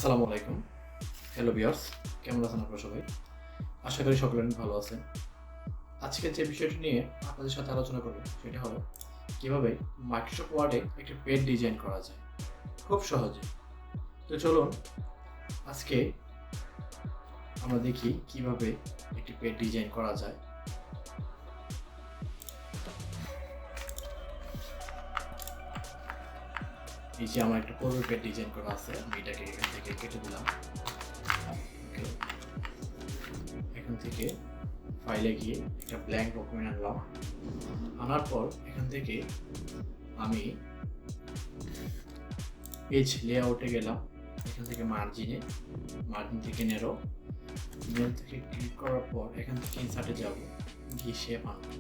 আসসালামু আলাইকুম। Hello viewers, কেমন আছেন আপনারা সবাই? আশা করি সকলে অনেক ভালো আছেন। আজকে যে বিষয়টি নিয়ে আপনাদের সাথে আলোচনা করব সেটা হলো কিভাবে মাইক্রোসফট ওয়ার্ডে একটি পেজ ডিজাইন করা যায় খুব সহজে। তো চলুন আজকে আমরা দেখি কিভাবে একটি পেজ ডিজাইন করা যায়। এই যে আমার একটা পূর্বের পেজ ডিজাইন করা আছে, আমি এটাকে এখান থেকে কেটে দিলাম। ওকে, এখান থেকে ফাইলে গিয়ে একটা ব্ল্যাঙ্ক ডকুমেন্ট আনলাম। আনার পর এখান থেকে আমি পেজ লেআউটে গেলাম। এখান থেকে মার্জিন থেকে নেরো থেকে ক্লিক করার পর এখান থেকে ইনসার্টে যাব, গিয়ে শেপ আনলাম।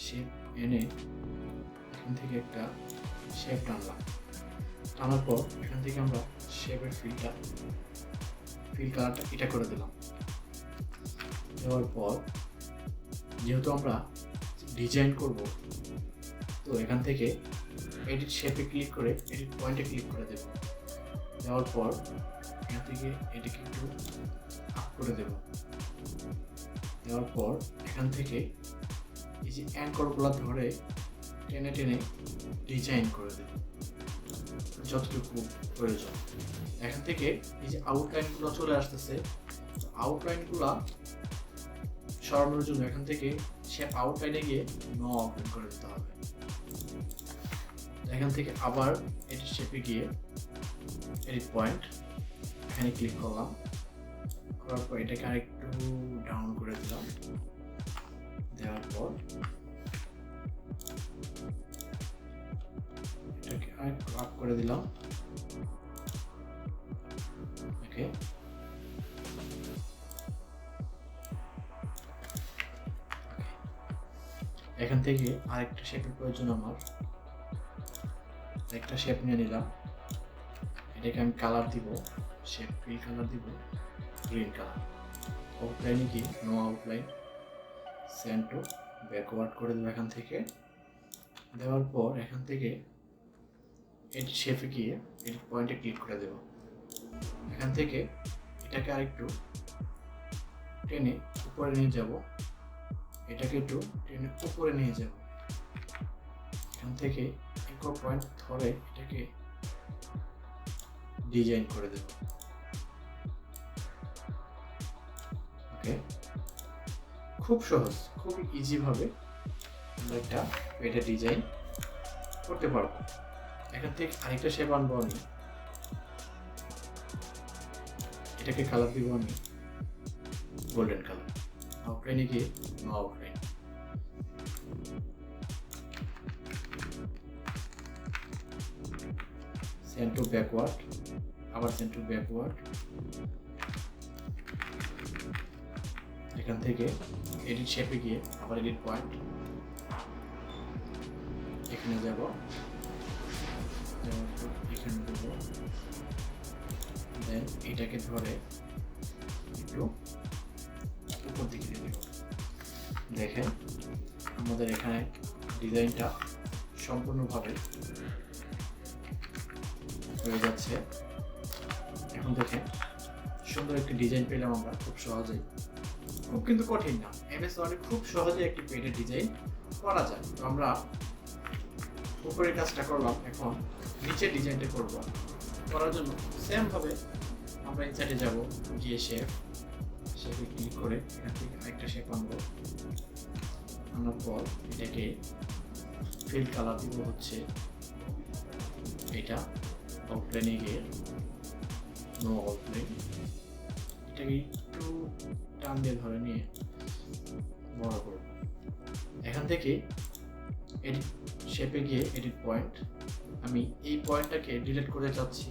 শেপ এনে এখান থেকে একটা শেপ টানলাম। টানার পর এখান থেকে আমরা শেপের ফিল কালারটা এটা করে দিলাম। দেওয়ার পর যেহেতু আমরা ডিজাইন করব, তো এখান থেকে এডিট শেপে ক্লিক করে এডিট পয়েন্টে ক্লিক করে দেব। দেওয়ার পর এখান থেকে এটাকে একটু আপ করে দেব। দেওয়ার পর এখান থেকে এই যে অ্যাঙ্করগুলো ধরে টেনে টেনে ডিজাইন করে দেব যতটুকু প্রয়োজন। এখান থেকে এই যে আউটলাইনগুলো চলে আসতেছে, আউটলাইনগুলো সরানোর জন্য এখান থেকে শেপ আউটলাইনে গিয়ে নো ওপেন করে দিতে হবে। এখান থেকে আবার এডিট শেপে গিয়ে এডিট পয়েন্ট এখানে ক্লিক করলাম। করার পর এটাকে আরেকটু ডাউন করে দিলাম। দেওয়ার পর এটাকে আরেকটু আপ করে দিলাম। ওকে, এখান থেকে আরেকটা শেপের প্রয়োজন আমার। একটা শেপ নিয়ে নিলাম। এটাকে আমি কালার দিব, শেপ ফিল কালার দিব গ্রিন কালার। আউটলাইনে গিয়ে no outline, send to backward করে দেবো এখান থেকে। দেওয়ার পর এখান থেকে এডিট শেপে গিয়ে এডিট পয়েন্টে ক্লিক করে দেব। এখান থেকে এটাকে আরেকটু টেনে উপরে নিয়ে যাব, এটাকে একটু টেনে উপরে নিয়ে যাব। এখান থেকে এক পয়েন্ট ধরে এটাকে ডিজাইন করে দেব। ওকে, খুব সহজ, খুব ইজি ভাবে আমরা একটা পেজের ডিজাইন করতে পারবো। এখান থেকে আরেকটা শেপ আনবো আমি, এটাকে কালার দিব আমি গোল্ডেন কালার। আউটলাইনে গিয়ে no outline, send to backward, আবার সেন্ড টু ব্যাকওয়ার্ড। এখান থেকে এডিট শেপে গিয়ে আবার এডিট পয়েন্ট এখানে যাব, এখানে দেব। দেন এটাকে ধরে একটু উপর দিকে দিয়ে দেব। দেখেন আমাদের এখানে ডিজাইনটা সম্পূর্ণভাবে হয়ে যাচ্ছে। এখন দেখেন সুন্দর একটি ডিজাইন পেলাম আমরা খুব সহজেই। খুব কিন্তু কঠিন না, এমএস ওয়ার্ডে খুব সহজে একটি পেজের ডিজাইন করা যায়। তো আমরা উপরের কাজটা করলাম, এখন নিচের ডিজাইনটা করব। করার জন্য সেম ভাবে আমরা ইনসার্টে যাব, গিয়ে শেপে ক্লিক করে এখান থেকে আরেকটা শেপ আনবো। আনার পর এটাকে ফিল কালার দিব হচ্ছে এটা। আউটলাইনে গিয়ে নো আউটলাইন, এটাকে একটু টান দিয়ে ধরে নিয়ে বড় করব। এখান থেকে এডিট শেপে গিয়ে এডিট পয়েন্ট, আমি এই পয়েন্টটাকে ডিলিট করে যাচ্ছি।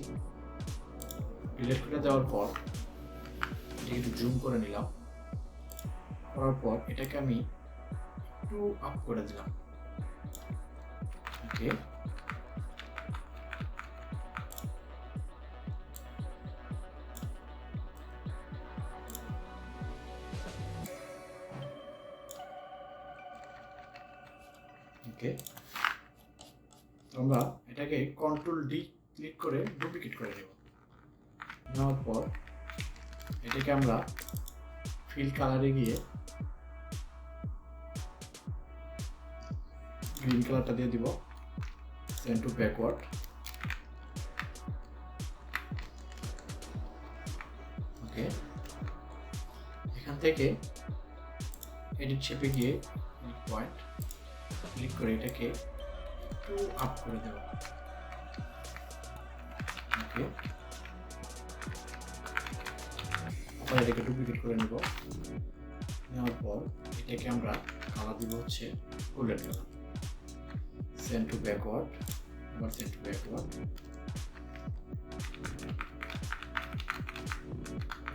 ডিলিট করে দেওয়ার পর এটাকে একটু জুম করে নিলাম। করার পর এটাকে আমি একটু আপ করে দিলাম। ওকে, ওকে, আমরা এটাকে কন্ট্রোল ডি ক্লিক করে ডুপ্লিকেট করে নেব। নেওয়ার পর এটাকে আমরা ফিল কালারে গিয়ে গ্রিন কালারটা দিয়ে দিব, সেন্ড টু ব্যাকওয়ার্ড। ওকে, এখান থেকে এডিট শেপে গিয়ে পয়েন্ট ক্লিক করে এটাকে একটু আপ করে দেব। ওকে, আবার এটাকে ডুপ্লিকেট করে নেব। নেওয়ার পর এটাকে আমরা কালার দিব হচ্ছে golden colour, send to backward, আবার সেন্ড টু ব্যাকওয়ার্ড।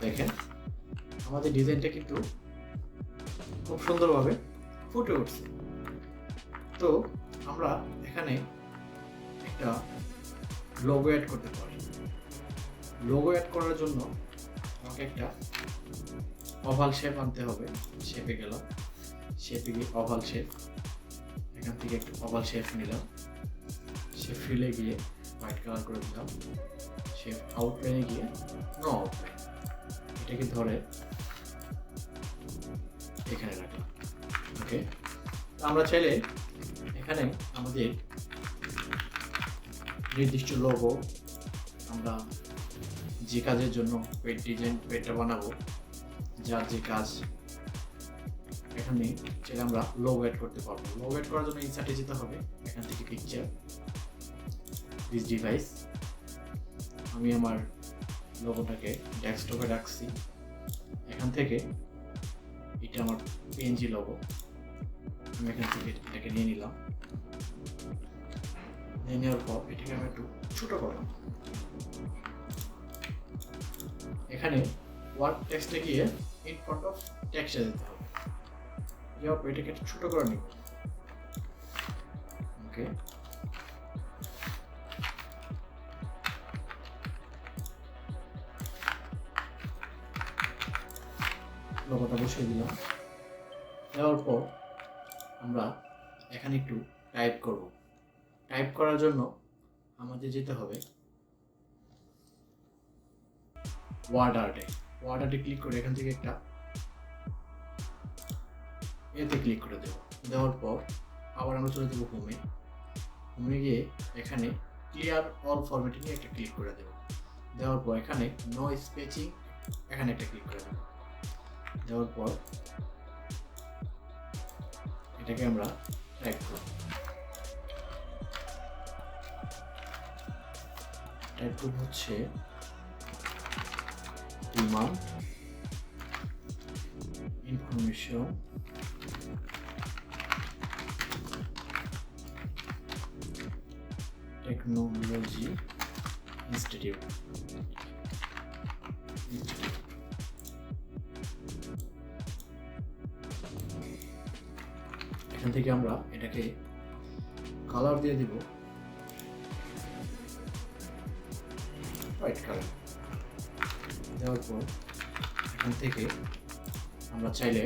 দেখেন আমাদের ডিজাইনটা কিন্তু খুব সুন্দরভাবে ফুটে উঠছে। তো আমরা এখানে একটা লোগো অ্যাড করতে পারি। লোগো অ্যাড করার জন্য আমাকে একটা ওভাল শেপ আনতে হবে। শেপে গেলাম, শেপে গিয়ে ওভাল শেপ, এখান থেকে একটা ওভাল শেপ নিলাম, শেপ ফিলে গিয়ে হোয়াইট কালার করে দিলাম, শেপ আউটলাইনে গিয়ে নো আউটলাইন, এটাকে ধরে এখানে রাখলাম। ওকে, আমরা চাইলে এখানে আমাদের নির্দিষ্ট লোগো, আমরা যে কাজের জন্য পেটটা বানাবো, যার যে কাজ, এখানে চাইলে আমরা লোগো অ্যাড করতে পারবো। লোগো অ্যাড করার জন্য ইনসার্টে যেতে হবে, এখান থেকে পিকচার, দিস ডিভাইস। আমি আমার লোগোটাকে ডেস্কটপে রাখছি। এখান থেকে এটা আমার পিএনজি লোগো, আমি এখান থেকে এটাকে নিয়ে নিলাম। নিয়ে নেওয়ার পর এটাকে আমি একটু ছোট করলাম। এখানে ওয়ার্ড টেক্সটে গিয়ে ইন ফ্রন্ট অফ টেক্সটে যেতে হবে। যাওয়ার পর এটাকে একটু ছোট করে নিব। ওকে, লোগোটা বসিয়ে দিলাম। দেওয়ার পর আমরা এখানে একটু টাইপ করব। টাইপ করার জন্য আমাদের যেতে হবে ওয়ার্ড আর্টে ক্লিক করে এখান থেকে একটা এতে ক্লিক করে দেব। দেওয়ার পর আবার আমরা চলে যাবো হোমে গিয়ে এখানে ক্লিয়ার অল ফরম্যাটিং এ একটা ক্লিক করে দেব। দেওয়ার পর এখানে নো স্পেসিং, এখানে একটা ক্লিক করে দেব। দেওয়ার পর এটাকে আমরা টাইপ করব। টাইপ করব হচ্ছে ডিমান্ড ইনফরমেশন টেকনোলজি ইনস্টিটিউট। এখান থেকে আমরা এটাকে কালার দিয়ে দিব হোয়াইট কালার। দেওয়ার পর এখান থেকে আমরা চাইলে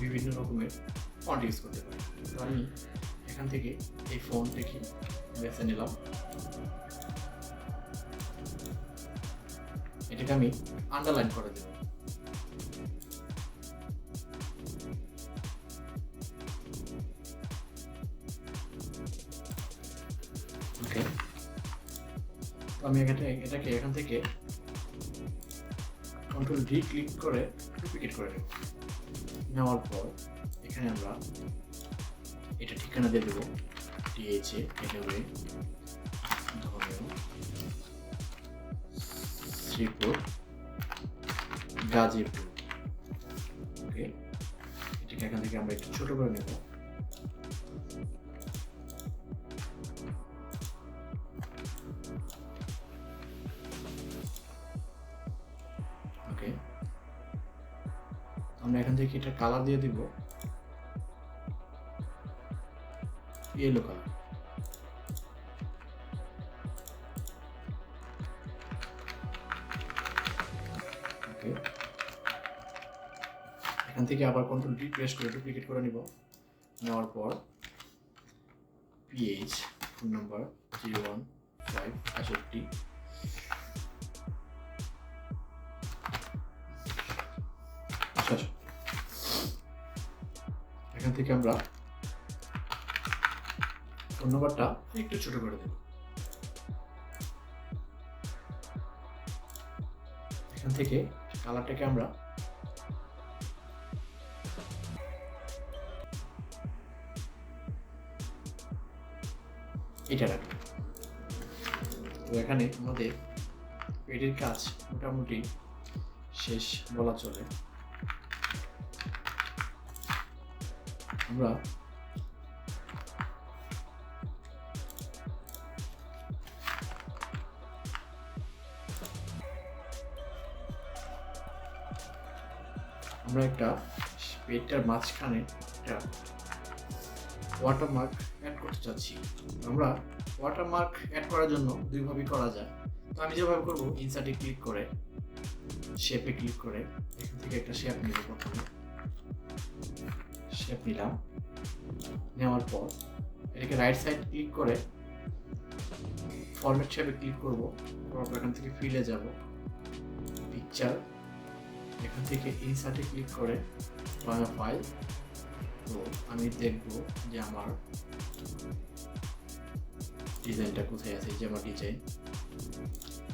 বিভিন্ন রকমের ফন্ট ইউজ করতে পারি। তো আমি এখান থেকে এই ফন্টটি বেছে নিলাম, এটাকে আমি আন্ডারলাইন করে দেব। ওকে, তো আমি এটাকে এখান থেকে কন্ট্রোল ডি ক্লিক করে ডুপ্লিকেট করে নেব। নেওয়ার পর এখানে আমরা এটা ঠিকানা দিয়ে দেবো, ডিএইচএ একেবারে শ্রীপুর গাজীপুর। ওকে, এটাকে এখান থেকে আমরা একটু ছোট করে নেব। ওকে, আমরা এখান থেকে এটা কালার দিয়ে দিব ইয়েলো কালার। ওকে, এখান থেকে আবার কন্ট্রোল ডি প্রেস করে ডুপ্লিকেট করে নিব। নেওয়ার পর পিএইচ ফোন নাম্বার 65 এখান থেকে আমরা ফোন নাম্বারটা একটু ছোট করে দেব। এখান থেকে কালারটাকে আমরা এটা রাখবো। তো এখানে আমাদের পেডের কাজ মোটামুটি শেষ বলা চলে। আমরা একটা পেডটার মাঝখানে একটা ওয়াটারমার্ক অ্যাড করতে চাচ্ছি। আমরা ওয়াটারমার্ক অ্যাড করার জন্য দুইভাবেই করা যায়। তো আমি যেভাবে করব, ইনসার্টে ক্লিক করে শেপে ক্লিক করে এখান থেকে একটা শেপ নিব। প্রথমে শেপ নিলাম, নেওয়ার পর এটাকে রাইট সাইড ক্লিক করে ফরম্যাট শেপে ক্লিক করব। তারপর এখান থেকে ফিলে যাব, পিকচার, এখান থেকে ইনসার্টে ক্লিক করে ফাইল। তো আমি দেখব যে আমার ডিজাইনটা কোথায় আছে। যে আমার ডিজাইন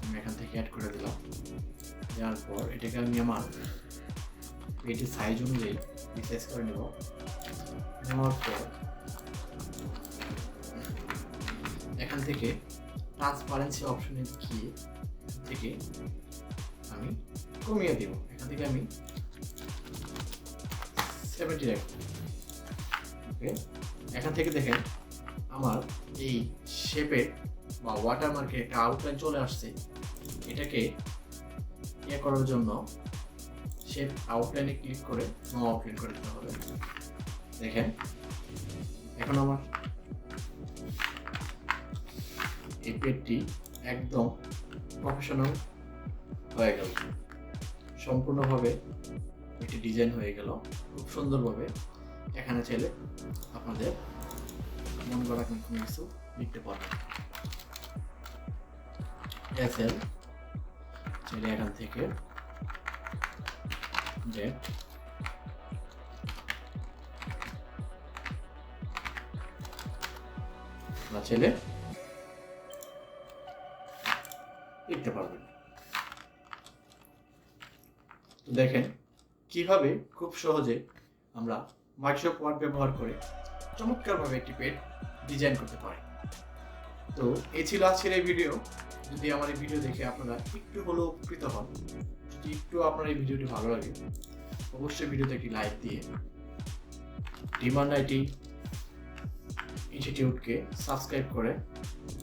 আমি এখান থেকে অ্যাড করে দিলাম। দেওয়ার পর এটাকে আমি আমার পেজের সাইজ অনুযায়ী রিসাইজ করে নেব। নেওয়ার পর এখান থেকে ট্রান্সপারেন্সি অপশনে গিয়ে থেকে আমি কমিয়ে দেব। এখান থেকে আমি 70 রাখবো। ওকে, এখান থেকে দেখেন আমার এই শেপে বা ওয়াটারমার্কে একটা আউটলাইন চলে আসছে। এটাকে ইয়ে করার জন্য শেপ আউটলাইনে ক্লিক করে নো আউটলাইন করে দিতে হবে। দেখেন এখন আমার এই পেজটি একদম প্রফেশনাল হয়ে গেল। সম্পূর্ণভাবে একটি ডিজাইন হয়ে গেল খুব সুন্দরভাবে। এখানে চাইলে আপনাদের মন গড়া কোনো কিছু লিখতে পারবেন। এসএল চাইলে এখান থেকে জেড, না চাইলে লিখতে পারবেন। তো দেখেন কিভাবে খুব সহজে আমরা মাইক্রোসফট ওয়ার্ড ব্যবহার করে চমৎকারভাবে একটি পেজ ডিজাইন করতে পারি। তো এই ছিল আজকের এই ভিডিও। যদি আমার এই ভিডিও দেখে আপনারা একটু হলেও উপকৃত হন, যদি একটু আপনার এই ভিডিওটি ভালো লাগে, অবশ্যই ভিডিওতে একটি লাইক দিয়ে ডিমান্ড আইটি ইনস্টিটিউটকে সাবস্ক্রাইব করে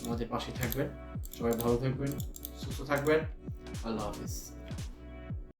আমাদের পাশে থাকবেন। সবাই ভালো থাকবেন, সুস্থ থাকবেন। আল্লাহ হাফিজ।